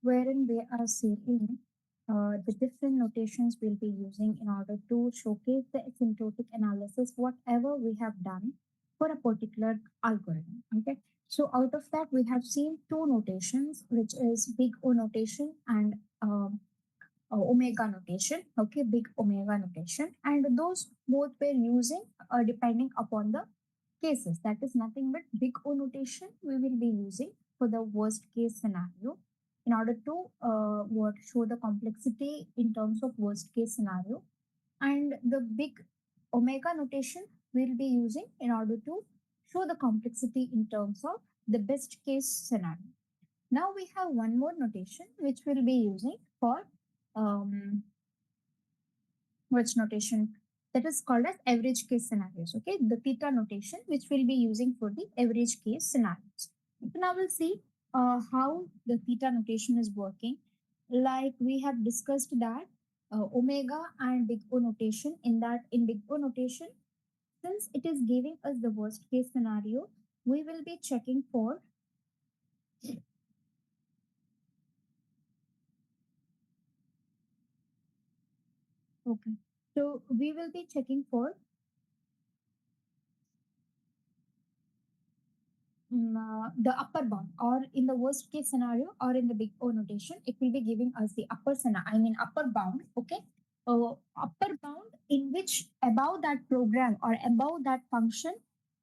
wherein we are seeing the different notations we'll be using in order to showcase the asymptotic analysis, whatever we have done for a particular algorithm. Okay, so out of that, we have seen two notations, which is big O notation and omega notation. Okay, big omega notation, and those both were using depending upon the cases. That is nothing but big O notation we will be using for the worst case scenario in order to what show the complexity in terms of worst case scenario, and the big omega notation we'll be using in order to show the complexity in terms of the best case scenario. Now we have one more notation which we'll be using for um, which notation that is called as average case scenarios. Okay, the theta notation which we'll be using for the average case scenarios. So now we'll see how the theta notation is working. Like we have discussed that omega and big O notation, in big O notation, since it is giving us the worst case scenario, we will be checking for okay. So we will be checking for the upper bound, or in the worst case scenario or in the big O notation, it will be giving us the upper bound. Okay, upper bound in which above that program or above that function,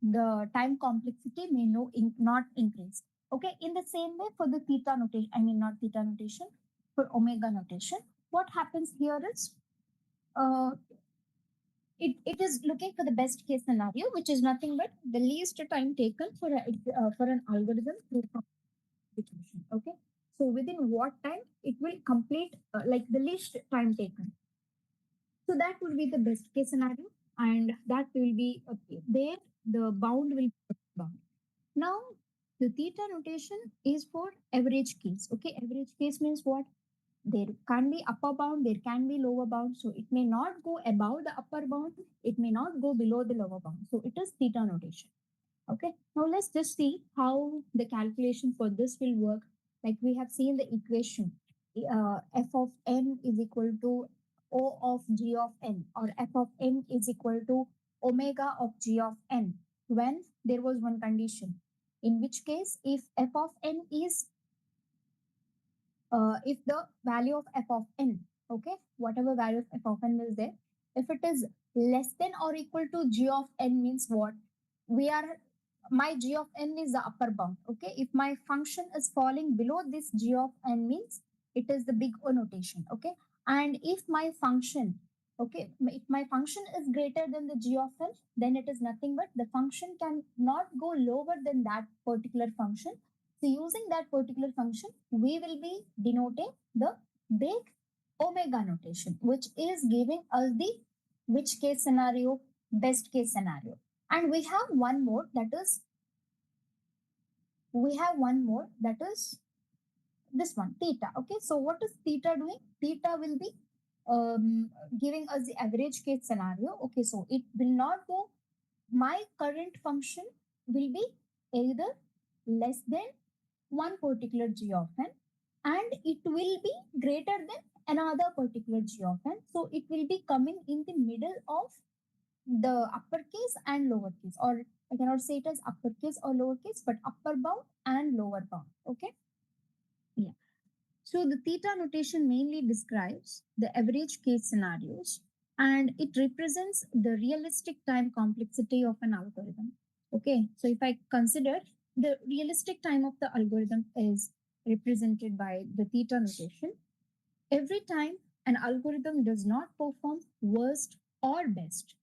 the time complexity may not increase. Okay, in the same way for the theta notation, not theta notation, for omega notation, what happens here is uh, it is looking for the best case scenario, which is nothing but the least time taken for an algorithm to execution. Okay, so within what time it will complete, like the least time taken. So that will be the best case scenario, and that will be okay. There, the bound will be bound. Now, the theta notation is for average case. Okay, average case means what? There can be upper bound, there can be lower bound. So it may not go above the upper bound, it may not go below the lower bound. So it is theta notation. Okay, now let's just see how the calculation for this will work. Like we have seen the equation, f of n is equal to O of g of n, or f of n is equal to omega of g of n, when there was one condition, in which case if f of n is if the value of f of n, okay, whatever value of f of n is there, if it is less than or equal to g of n, means what? We are My g of n is the upper bound. Okay, if my function is falling below this g of n, means it is the big O notation. Okay, and if my function, okay, if my function is greater than the g of n, then it is nothing but the function can not go lower than that particular function. So using that particular function, we will be denoting the big omega notation, which is giving us the which case scenario? Best case scenario. And we have one more, that is this one, theta. Okay, so what is theta doing? Theta will be giving us the average case scenario. Okay, so it will not go, my current function will be either less than one particular g of n, and it will be greater than another particular g of n. So it will be coming in the middle of the uppercase and lowercase, or I cannot say it as uppercase or lowercase, but upper bound and lower bound. Okay. Yeah. So the theta notation mainly describes the average case scenarios, and it represents the realistic time complexity of an algorithm. Okay. So if I consider the realistic time of the algorithm is represented by the theta notation, every time an algorithm does not perform worst or best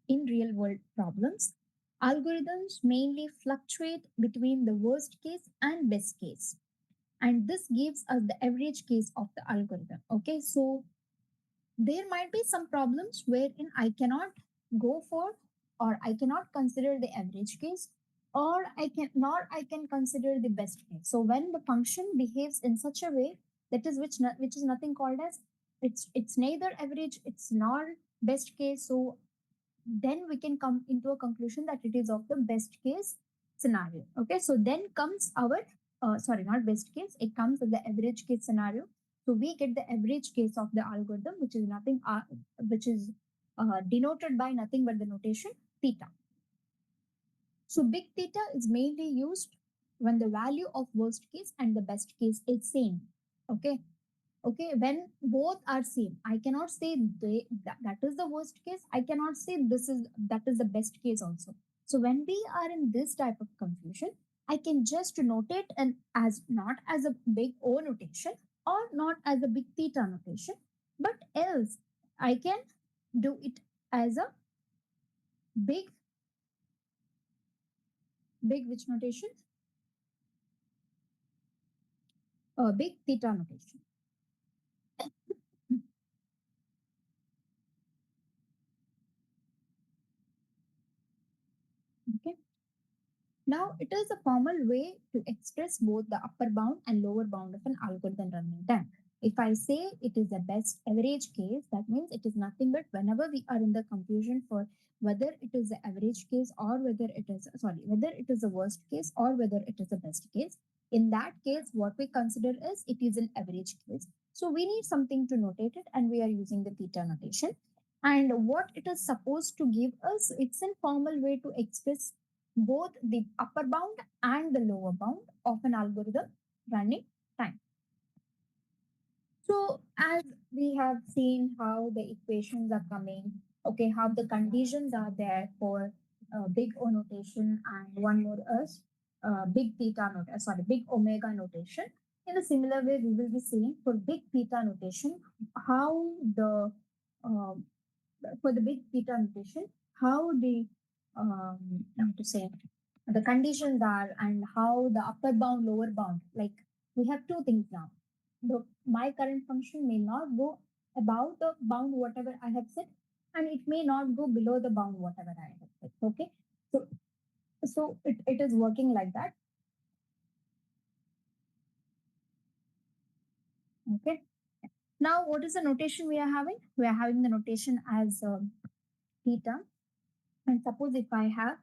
in real world problems, algorithms mainly fluctuate between the worst case and best case. And this gives us the average case of the algorithm. Okay, so there might be some problems wherein I cannot go for, or I cannot consider the average case, or I can consider the best case. So when the function behaves in such a way that is which is nothing called as, it's neither average, it's not best case, so then we can come into a conclusion that it is of the best case scenario. Okay, so then comes our sorry, not best case, it comes as the average case scenario. So we get the average case of the algorithm, which is nothing, which is denoted by nothing but the notation theta. So big theta is mainly used when the value of worst case and the best case is same. Okay. Okay, when both are same, I cannot say that is the worst case. I cannot say that is the best case also. So when we are in this type of confusion, I can just note it and as not as a big O notation or not as a big theta notation, but else I can do it as a big which notation? Big theta notation. Okay. Now, it is a formal way to express both the upper bound and lower bound of an algorithm running time. If I say it is a best average case, that means it is nothing but whenever we are in the confusion for whether it is the average case or whether it is, sorry, whether it is a worst case or whether it is a best case. In that case, what we consider is it is an average case. So we need something to notate it and we are using the theta notation. And what it is supposed to give us, it's a formal way to express both the upper bound and the lower bound of an algorithm running time. So as we have seen how the equations are coming, okay, how the conditions are there for big O notation and one more is big theta notation, sorry, big omega notation. In a similar way, we will be seeing for big theta notation how the uh, for the big theta notation how the how to say the conditions are and how the upper bound, lower bound. Like we have two things now. My current function may not go above the bound whatever I have set, and it may not go below the bound whatever I have set. Okay, so it is working like that. Okay. Now, what is the notation we are having? We are having the notation as theta. And suppose if I have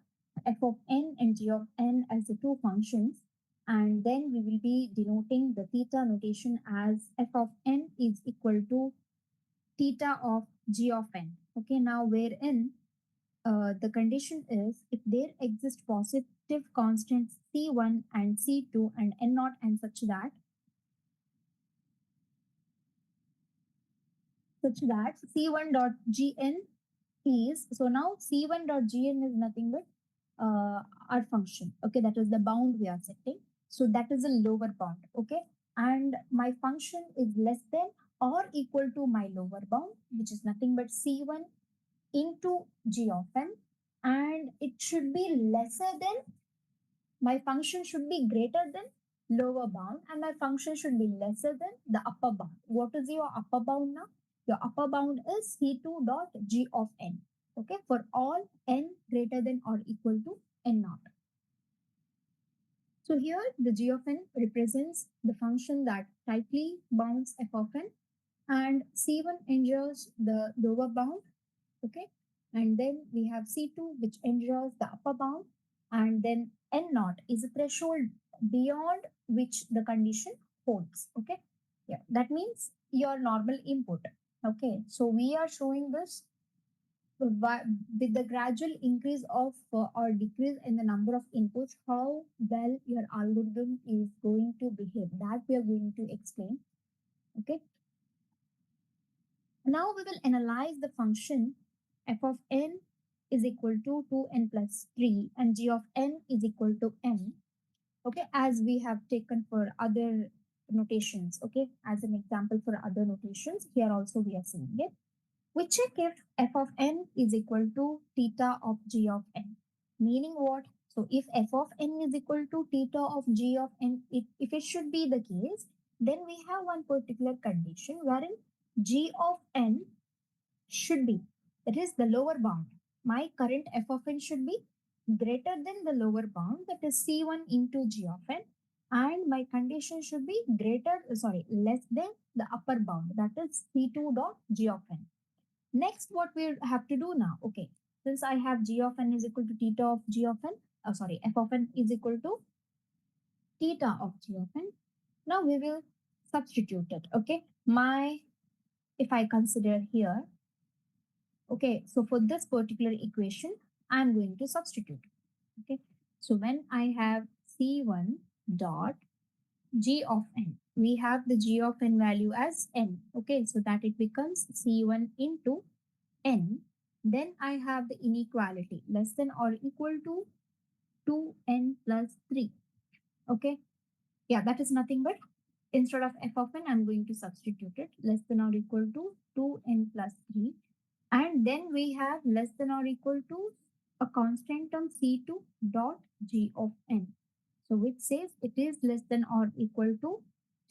f of n and g of n as the two functions, and then we will be denoting the theta notation as f of n is equal to theta of g of n. Okay, now wherein the condition is if there exist positive constants c1 and c2 and n naught and such that c1 dot gn is, so now c1 dot gn is nothing but our function. Okay, that is the bound we are setting. So that is a lower bound. Okay, and my function is less than or equal to my lower bound, which is nothing but c1 into g of n, and it should be lesser than, my function should be greater than lower bound and my function should be lesser than the upper bound. What is your upper bound now? Your upper bound is c2 dot g of n. Okay, for all n greater than or equal to n naught. So here the g of n represents the function that tightly bounds f of n, and c1 ensures the lower bound. Okay, and then we have c2 which ensures the upper bound, and then n naught is a threshold beyond which the condition holds. Okay, yeah, that means your normal input. Okay, so we are showing this with the gradual increase of or decrease in the number of inputs, how well your algorithm is going to behave, that we are going to explain. Okay, now we will analyze the function f of n is equal to 2n plus 3 and g of n is equal to n. Okay, as we have taken for other notations. Okay, as an example for other notations, here also we are seeing it. We check if f of n is equal to theta of g of n. Meaning what? So if f of n is equal to theta of g of n, if it should be the case, then we have one particular condition wherein g of n should be, that is the lower bound. My current f of n should be greater than the lower bound, that is c1 into g of n, and my condition should be less than the upper bound, that is c2 dot g of n. Next, what we have to do now, okay, since I have g of n is equal to theta of g of n, f of n is equal to theta of g of n. Now we will substitute it. Okay, if I consider here, okay, so for this particular equation, I'm going to substitute. Okay, so when I have c1 dot g of n, we have the g of n value as n. Okay, so that it becomes c1 into n. Then I have the inequality less than or equal to 2n plus 3. Okay, yeah, that is nothing but instead of f of n, I'm going to substitute it less than or equal to 2n plus 3. And then we have less than or equal to a constant term c2 dot g of n. So which says it is less than or equal to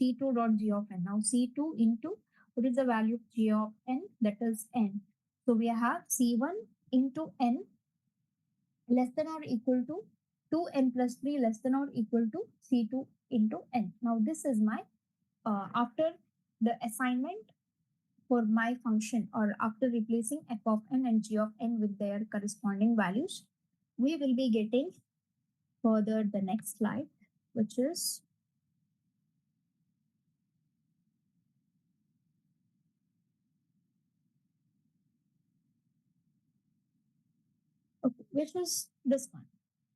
c2 dot g of n. Now c2 into what is the value of g of n? That is n. So we have c1 into n less than or equal to 2n plus 3 less than or equal to c2 into n. Now this is my after the assignment for my function, or after replacing f of n and g of n with their corresponding values, we will be getting further the next slide, which is okay, which is this one.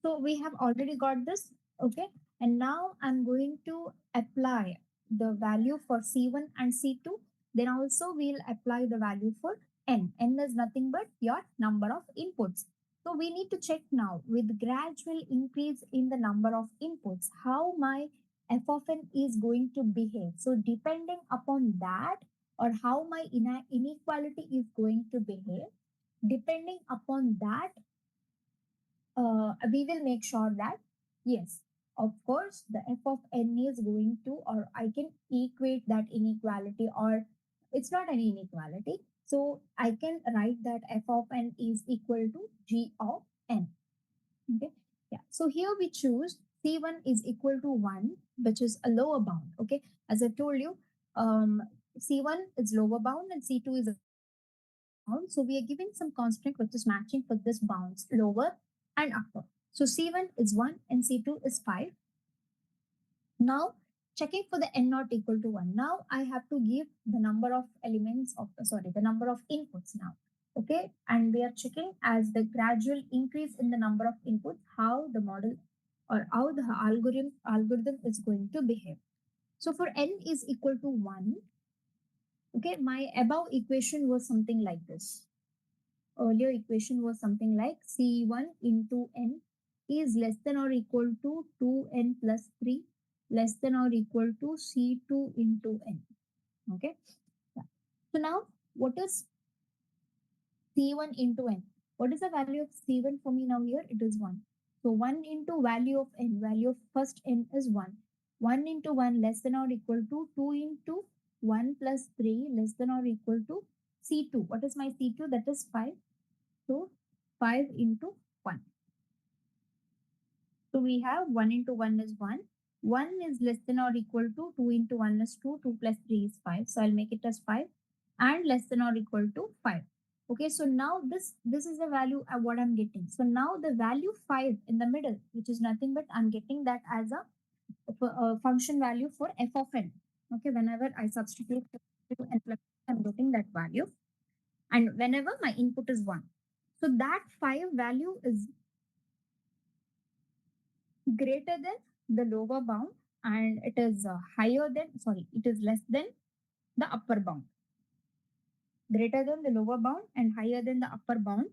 So we have already got this, okay, and now I'm going to apply the value for c1 and c2. Then also we'll apply the value for n. N is nothing but your number of inputs. So we need to check now with gradual increase in the number of inputs, how my f of n is going to behave. So depending upon that, or how my inequality is going to behave, depending upon that, we will make sure that, yes, of course, the f of n is going to, or I can equate that inequality, or it's not an inequality. So I can write that f of n is equal to g of n. Okay. Yeah. So here we choose c1 is equal to 1, which is a lower bound. Okay. As I told you, c1 is lower bound and c2 is bound. So we are giving some constant which is matching for this bounds, lower and upper. So C1 is 1 and C2 is 5. Now checking for the n not equal to 1. Now I have to give the number of elements of, the number of inputs now. Okay, and we are checking as the gradual increase in the number of inputs, how the model or how the algorithm is going to behave. So for n is equal to 1, okay, my above equation was something like this. Earlier equation was something like C1 into n is less than or equal to 2n plus 3 less than or equal to C2 into n. Okay. Yeah. So now what is C1 into n? What is the value of C1 for me now here? It is 1. So 1 into value of n, value of first n is 1. 1 into 1 less than or equal to 2 into 1 plus 3 less than or equal to C2. What is my C2? That is 5. So 5 into 1. So we have 1 into 1 is 1. 1 is less than or equal to 2 into 1 is 2. 2 plus 3 is 5. So I'll make it as 5 and less than or equal to 5. Okay, so now this is the value what I'm getting. So now the value 5 in the middle, which is nothing but I'm getting that as a function value for f of n. Okay, whenever I substitute n plus, I'm getting that value. And whenever my input is 1. So that 5 value is greater than the lower bound, and it is it is less than the upper bound. Greater than the lower bound and higher than the upper bound.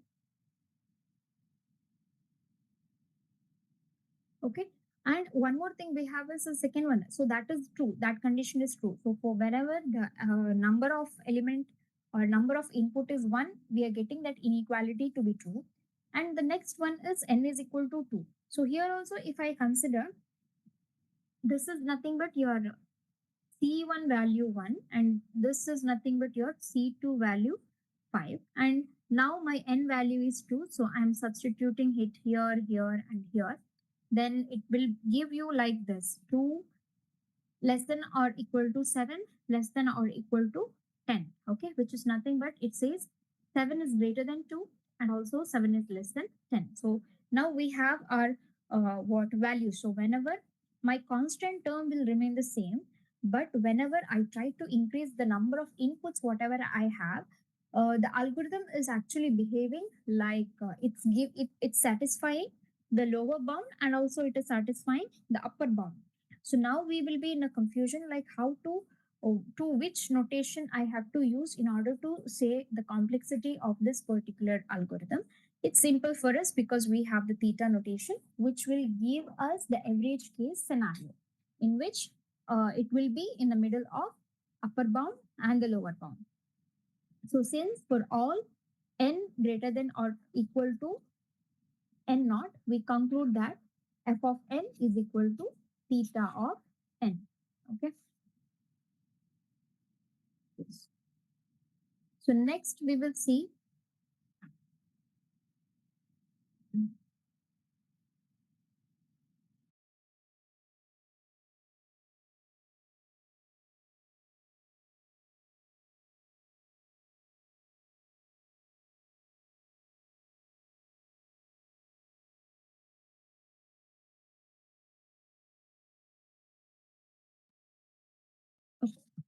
Okay. And one more thing we have is the second one. So that is true. That condition is true. So for whenever the number of element or number of input is 1, we are getting that inequality to be true. And the next one is n is equal to 2. So here also, if I consider, this is nothing but your C1 value 1 and this is nothing but your C2 value 5, and now my n value is 2, so I'm substituting it here, here and here. Then it will give you like this: 2 less than or equal to 7 less than or equal to 10. Okay, which is nothing but it says 7 is greater than 2 and also 7 is less than 10. So now we have our what value. So whenever my constant term will remain the same. But whenever I try to increase the number of inputs, whatever I have, the algorithm is actually behaving like it's satisfying the lower bound, and also it is satisfying the upper bound. So now we will be in a confusion like how to which notation I have to use in order to say the complexity of this particular algorithm. It's simple for us because we have the theta notation, which will give us the average case scenario in which it will be in the middle of upper bound and the lower bound. So since for all n greater than or equal to n naught, we conclude that f of n is equal to theta of n. Okay. So next we will see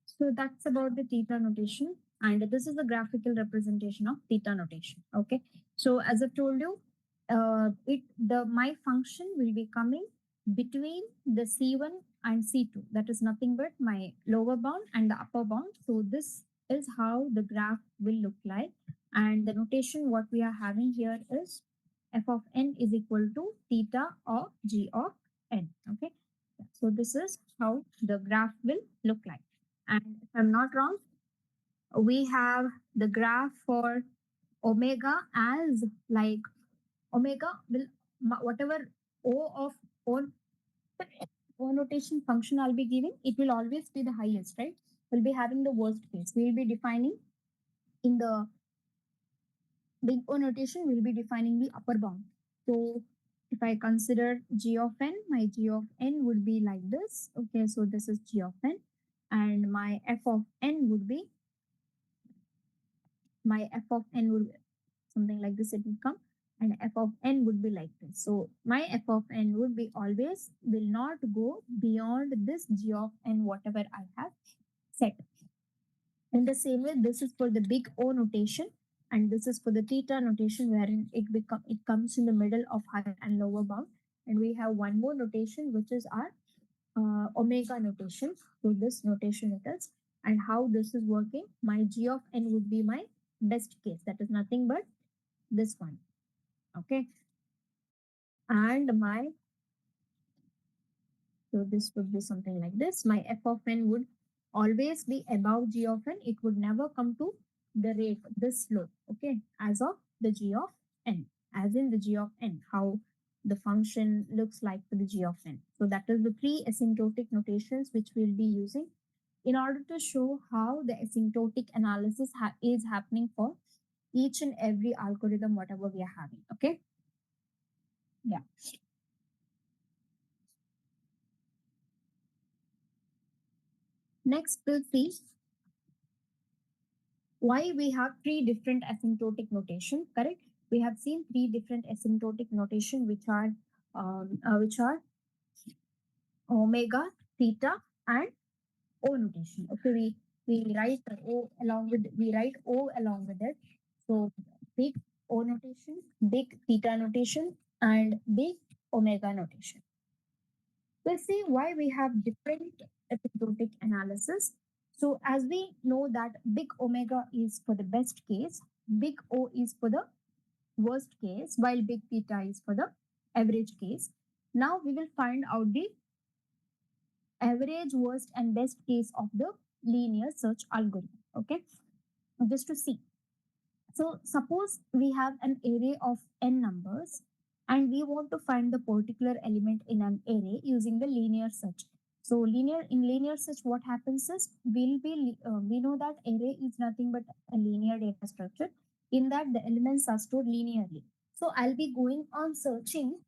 so that's about the theta notation. And this is the graphical representation of theta notation. Okay. So as I told you, my function will be coming between the C1 and C2. That is nothing but my lower bound and the upper bound. So this is how the graph will look like. And the notation what we are having here is f of n is equal to theta of g of n. Okay. So this is how the graph will look like. And if I'm not wrong, we have the graph for omega as like omega will whatever O of O, O notation function I'll be giving, it will always be the highest, right? We'll be having the worst case. We'll be defining in the big O notation, we'll be defining the upper bound. So if I consider g of n, my g of n would be like this. Okay, so this is g of n, and my f of n would be my f of n would something like this, it would come, and f of n would be like this. So my f of n would be always will not go beyond this g of n whatever I have set. In the same way, this is for the big O notation, and this is for the theta notation, wherein it comes in the middle of higher and lower bound. And we have one more notation, which is our omega notation. So this notation it is, and how this is working. My g of n would be my best case. That is nothing but this one. Okay, and my so this would be something like this. My f of n would always be above g of n. It would never come to the rate, this slope, okay, as of the g of n, as in the g of n, how the function looks like for the g of n. So that is the three asymptotic notations which we'll be using in order to show how the asymptotic analysis is happening for each and every algorithm, whatever we are having, okay? Yeah. Next, we'll see why we have three different asymptotic notation, correct? We have seen three different asymptotic notation, which are omega, theta, and O notation. Okay, we write O along with it. So big O notation, big theta notation, and big omega notation. We'll see why we have different asymptotic analysis. So as we know that big omega is for the best case, big O is for the worst case, while big theta is for the average case. Now we will find out the average, worst, and best case of the linear search algorithm. Okay, just to see. So suppose we have an array of n numbers and we want to find the particular element in an array using the linear search. So linear search, what happens is we know that array is nothing but a linear data structure. In that the elements are stored linearly. So I'll be going on searching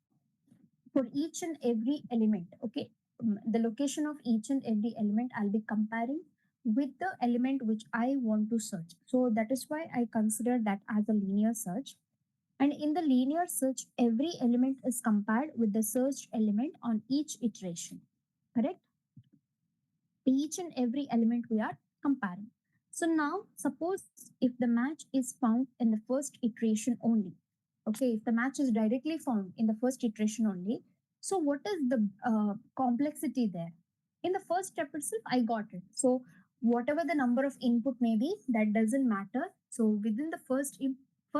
for each and every element. Okay, the location of each and every element I'll be comparing with the element which I want to search. So that is why I consider that as a linear search. And in the linear search, every element is compared with the searched element on each iteration. correct? Each and every element we are comparing. So now suppose if the match is found in the first iteration only, okay, if the match is directly found in the first iteration only, so what is the complexity there? In the first step itself I got it, so whatever the number of input may be, that doesn't matter. So within the first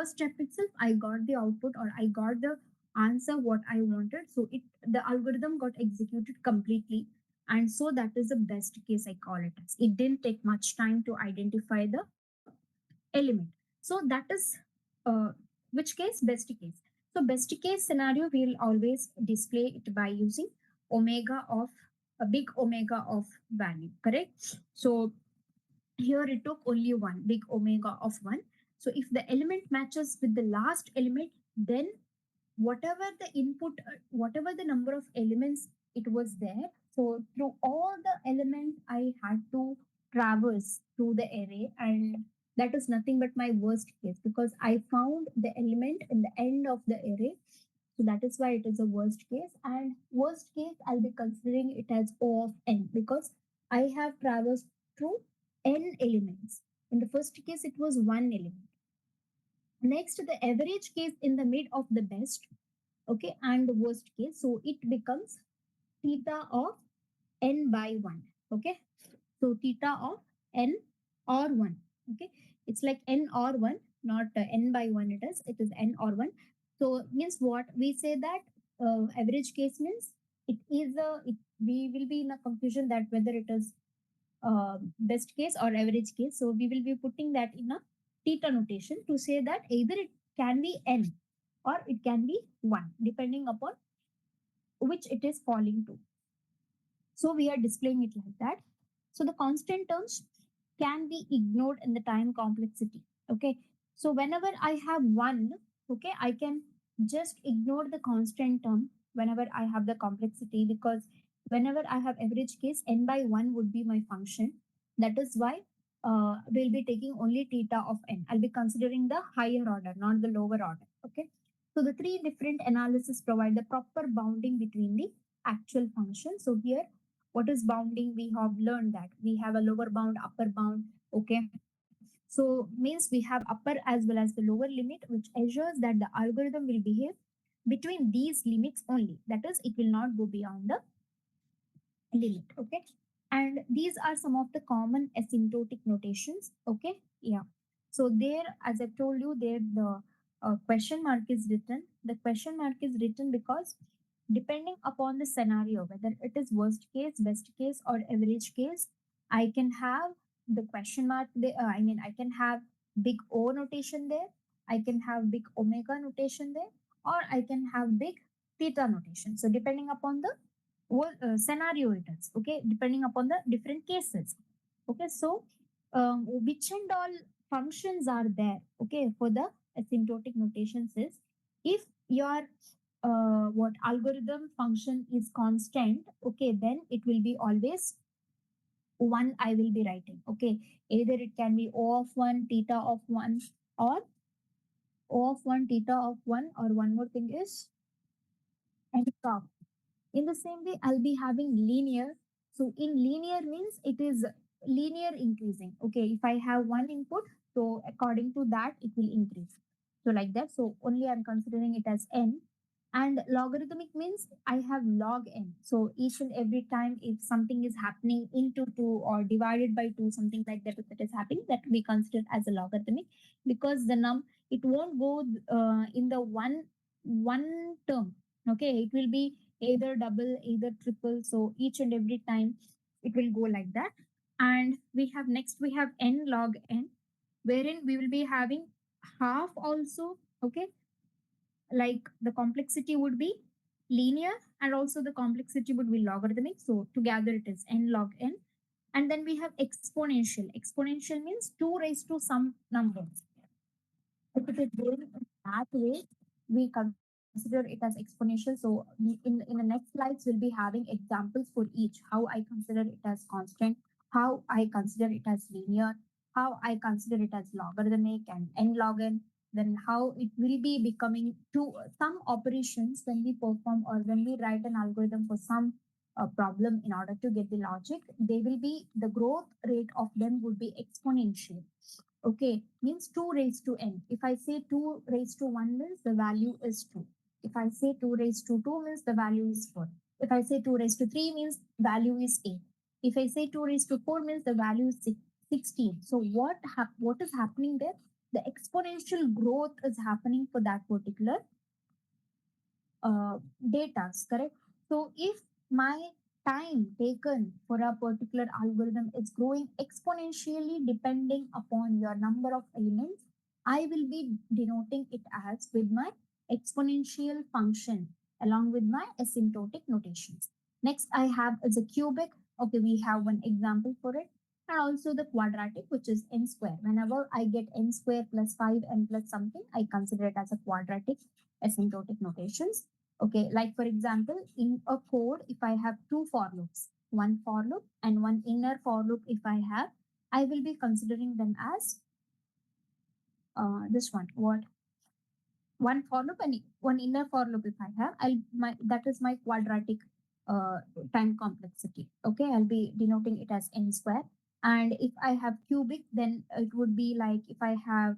step itself I got the output, or I got the answer what I wanted. So it, the algorithm got executed completely, and so that is the best case I call it as. It didn't take much time to identify the element. So that is uh, which case? Best case. So best case scenario we'll always display it by using omega of a big omega of value, correct? So here it took only one big omega of one. So if the element matches with the last element, then whatever the input, whatever the number of elements it was there, so through all the elements I had to traverse through the array, and that is nothing but my worst case because I found the element in the end of the array. So that is why it is a worst case, and worst case I'll be considering it as O of n because I have traversed through n elements. In the first case it was one element. Next, the average case in the mid of the best, okay, and the worst case. So it becomes theta of n by 1, okay. So theta of n or 1, okay. It's like n or 1, not n by 1 it is n or 1. So means what we say that average case means it is we will be in a confusion that whether it is best case or average case. So we will be putting that in a theta notation to say that either it can be n or it can be 1 depending upon which it is falling to. So we are displaying it like that. So the constant terms can be ignored in the time complexity. Okay. So whenever I have one, okay, I can just ignore the constant term whenever I have the complexity, because whenever I have average case, n by 1 would be my function. That is why we'll be taking only theta of n. I'll be considering the higher order, not the lower order. Okay. So the three different analysis provide the proper bounding between the actual function. So here, what is bounding? We have learned that we have a lower bound, upper bound. Okay. So means we have upper as well as the lower limit, which ensures that the algorithm will behave between these limits only. That is, it will not go beyond the limit. Okay. And these are some of the common asymptotic notations. Okay. Yeah. So there, as I told you, there the question mark is written. The question mark is written because depending upon the scenario, whether it is worst case, best case, or average case, I can have the question mark. I mean, I can have big O notation there. I can have big omega notation there, or I can have big theta notation. So depending upon the scenario it is, okay, depending upon the different cases. Okay, so which and all functions are there, okay, for the asymptotic notations is if your what algorithm function is constant, okay, then it will be always one I will be writing, okay. Either it can be O of 1, theta of 1, or O of 1, theta of 1, or one more thing is and top. In the same way, I'll be having linear. So in linear means it is linear increasing. Okay, if I have one input, so according to that, it will increase. So like that. So only I'm considering it as n. And logarithmic means I have log n. So each and every time if something is happening into 2 or divided by 2, something like that, if it is happening, that we consider as a logarithmic, because the it won't go in the one term. Okay, it will be either double, either triple. So each and every time it will go like that. And we have next, we have n log n, wherein we will be having half also. Okay, like the complexity would be linear and also the complexity would be logarithmic. So together it is n log n. And then we have exponential. Exponential means 2 raised to some numbers. If it is going in that way, we consider it as exponential. So in the next slides, we'll be having examples for each. How I consider it as constant, how I consider it as linear, how I consider it as logarithmic and n log n, then how it will be becoming to some operations when we perform or when we write an algorithm for some problem in order to get the logic, they will be, the growth rate of them would be exponential. Okay, means 2 raised to n. If I say 2 raised to 1 means the value is 2. If I say 2 raised to 2 means the value is 4. If I say 2 raised to 3 means value is 8. If I say 2 raised to 4 means the value is 16. So what is happening there? The exponential growth is happening for that particular data, correct? So if my time taken for a particular algorithm is growing exponentially depending upon your number of elements, I will be denoting it as with my exponential function along with my asymptotic notations. Next, I have as a cubic. Okay, we have one example for it. And also the quadratic, which is n square. Whenever I get n square plus 5n plus something, I consider it as a quadratic asymptotic notations. Okay, like for example, in a code, if I have two for loops, one for loop and one inner for loop, if I have, I will be considering them as this one. What? One for loop and one inner for loop if I have, that is my quadratic uh, time complexity. Okay, I'll be denoting it as n square. And if I have cubic, then it would be like if I have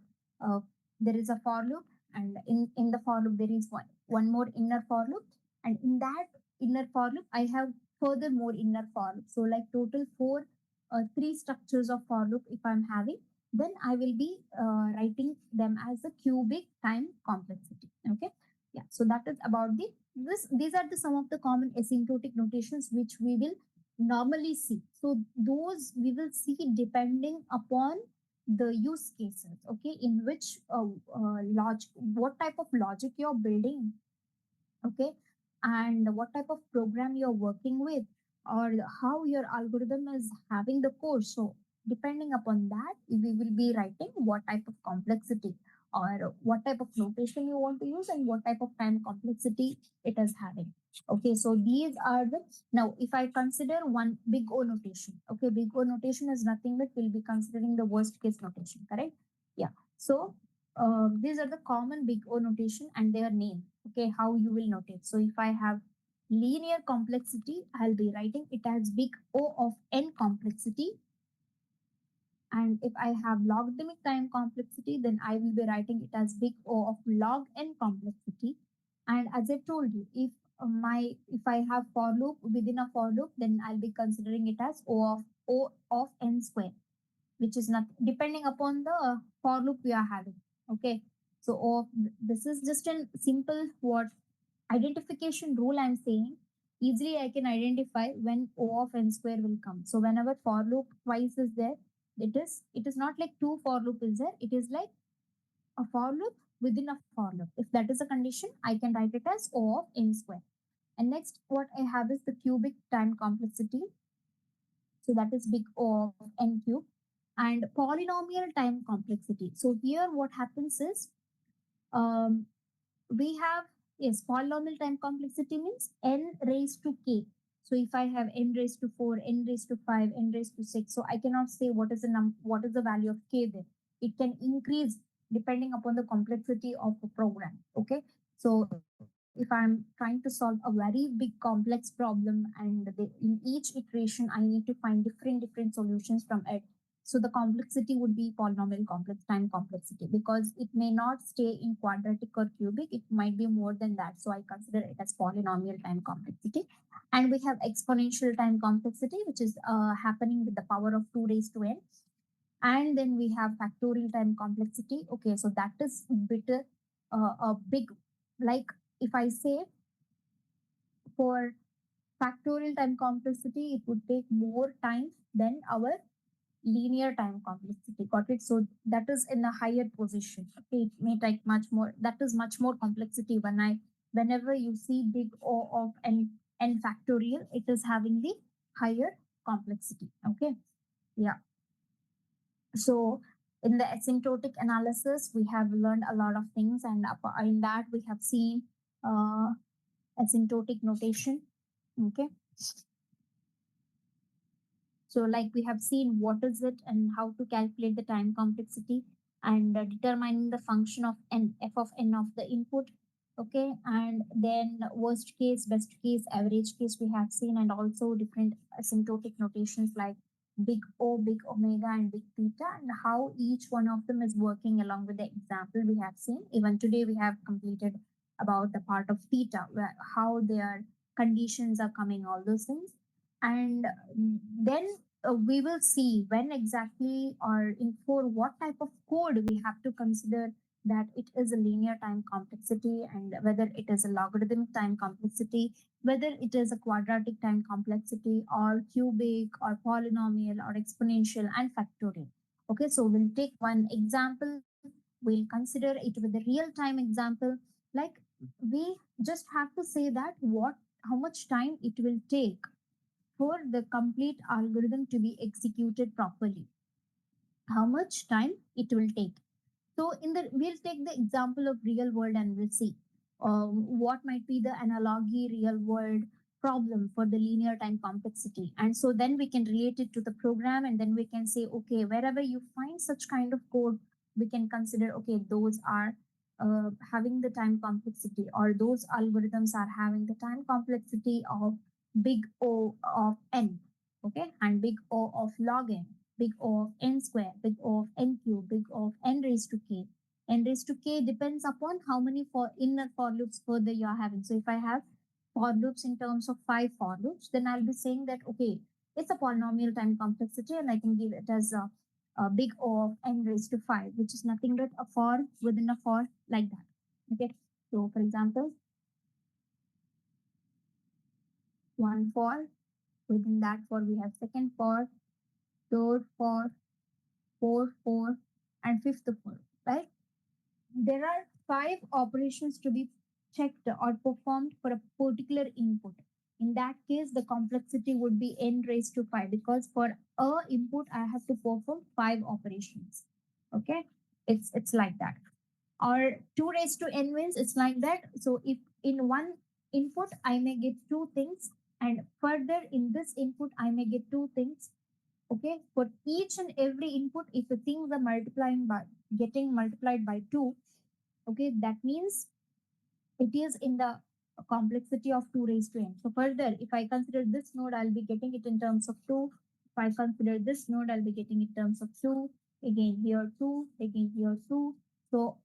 there is a for loop, and in the for loop there is one more inner for loop, and in that inner for loop I have further more inner for loop. So like total four three structures of for loop if I'm having, then I will be writing them as a cubic time complexity. Okay. Yeah. So that is about these are the some of the common asymptotic notations which we will normally see. So those we will see depending upon the use cases. Okay. In which logic, what type of logic you're building. Okay. And what type of program you're working with, or how your algorithm is having the course. So depending upon that, we will be writing what type of complexity or what type of notation you want to use and what type of time complexity it is having. Okay, so these are the, now if I consider one big O notation, okay, big O notation is nothing but we'll be considering the worst case notation, correct? Yeah. So these are the common big O notation and their name. Okay, how you will notate. So if I have linear complexity, I'll be writing it as big O of n complexity. And if I have logarithmic time complexity, then I will be writing it as big O of log n complexity. And as I told you, if I have for loop within a for loop, then I'll be considering it as O of n square, which is not depending upon the for loop we are having. Okay. So this is just a simple what identification rule I'm saying. Easily I can identify when O of n square will come. So whenever for loop twice is there, it is not like two for loop is there. It is like a for loop within a for loop. If that is a condition, I can write it as O of n square. And next, what I have is the cubic time complexity. So that is big O of n cube. And polynomial time complexity. So here what happens is um, we have, yes, polynomial time complexity means n raised to k. So if I have n raised to 4, n raised to 5, n raised to 6, so I cannot say what is the value of k there. It can increase depending upon the complexity of the program. Okay. So if I'm trying to solve a very big complex problem and in each iteration I need to find different solutions from it, so the complexity would be polynomial complex time complexity, because it may not stay in quadratic or cubic. It might be more than that. So I consider it as polynomial time complexity. And we have exponential time complexity, which is happening with the power of 2 raised to n. And then we have factorial time complexity. Okay, so that is a big, like if I say for factorial time complexity, it would take more time than our linear time complexity. Got it? So that is in a higher position. Okay, it may take much more. That is much more complexity. Whenever you see big O of n factorial, it is having the higher complexity. Okay. Yeah. So in the asymptotic analysis, we have learned a lot of things, and in that we have seen uh, asymptotic notation. Okay. So like we have seen what is it and how to calculate the time complexity, and determining the function of n, f of n of the input. Okay, and then worst case, best case, average case we have seen, and also different asymptotic notations like big O, big omega, and big theta, and how each one of them is working along with the example we have seen. Even today we have completed about the part of theta, where how their conditions are coming, all those things. And then we will see when exactly or in for what type of code we have to consider that it is a linear time complexity, and whether it is a logarithmic time complexity, whether it is a quadratic time complexity, or cubic, or polynomial, or exponential, and factorial. Okay, so we'll take one example. We'll consider it with a real time example. Like, we just have to say that what how much time it will take for the complete algorithm to be executed properly, how much time it will take. So in the we'll take the example of real world and we'll see what might be the analogy real world problem for the linear time complexity. And so then we can relate it to the program, and then we can say, okay, wherever you find such kind of code, we can consider, okay, those are having the time complexity, or those algorithms are having the time complexity of big O of n, okay, and big O of log n, big O of n square, big O of n cube, big O of n raised to k. N raised to k depends upon how many for inner for loops further you are having. So if I have for loops in terms of 5 for loops, then I'll be saying that, okay, it's a polynomial time complexity, and I can give it as a big O of n raised to 5, which is nothing but a for within a for, like that. Okay. So for example, one for, within that for we have second for, third for, fourth for, and fifth for, right? There are 5 operations to be checked or performed for a particular input. In that case, the complexity would be n raised to 5, because for a input, I have to perform 5 operations. Okay, it's like that. Or 2 raised to n means it's like that. So if in one input I may get two things, and further in this input I may get two things. Okay, for each and every input, if the things are multiplying by getting multiplied by 2, okay, that means it is in the complexity of 2 raised to n. So further, if I consider this node, I'll be getting it in terms of 2. If I consider this node, I'll be getting it in terms of 2. Again here 2, again here 2. So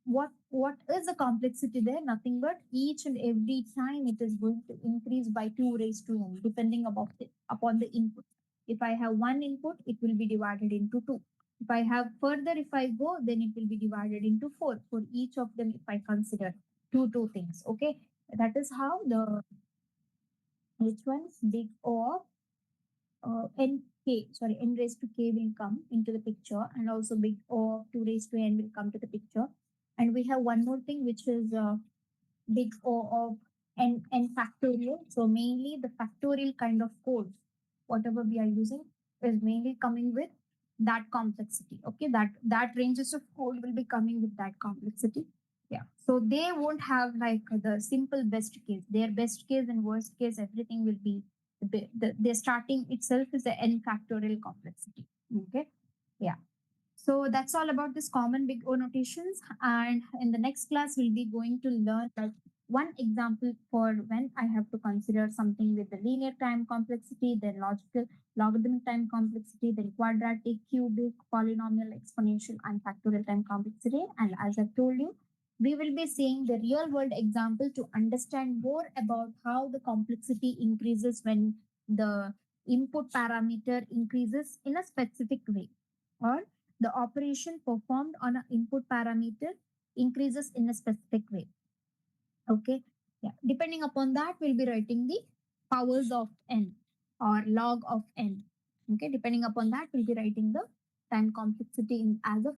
what is the complexity there? Nothing but each and every time it is going to increase by 2 raised to n, depending upon the input. If I have one input, it will be divided into 2. If I have further, if I go, then it will be divided into 4 for each of them, if I consider two things. Okay, that is how the which one big O of n k, sorry, n raised to k will come into the picture, and also big O of 2 raised to n will come to the picture. And we have one more thing, which is big O of n factorial. So mainly the factorial kind of code, whatever we are using, is mainly coming with that complexity. Okay, that ranges of code will be coming with that complexity. Yeah. So they won't have like the simple best case. Their best case and worst case, everything will be the starting itself is the n factorial complexity. Okay. Yeah. So that's all about this common big O notations. And in the next class, we'll be going to learn like one example for when I have to consider something with the linear time complexity, then logical logarithmic time complexity, then quadratic, cubic, polynomial, exponential, and factorial time complexity. And as I've told you, we will be seeing the real world example to understand more about how the complexity increases when the input parameter increases in a specific way, or the operation performed on an input parameter increases in a specific way. Okay. Yeah. Depending upon that, we'll be writing the powers of n or log of n. Okay. Depending upon that, we'll be writing the time complexity as a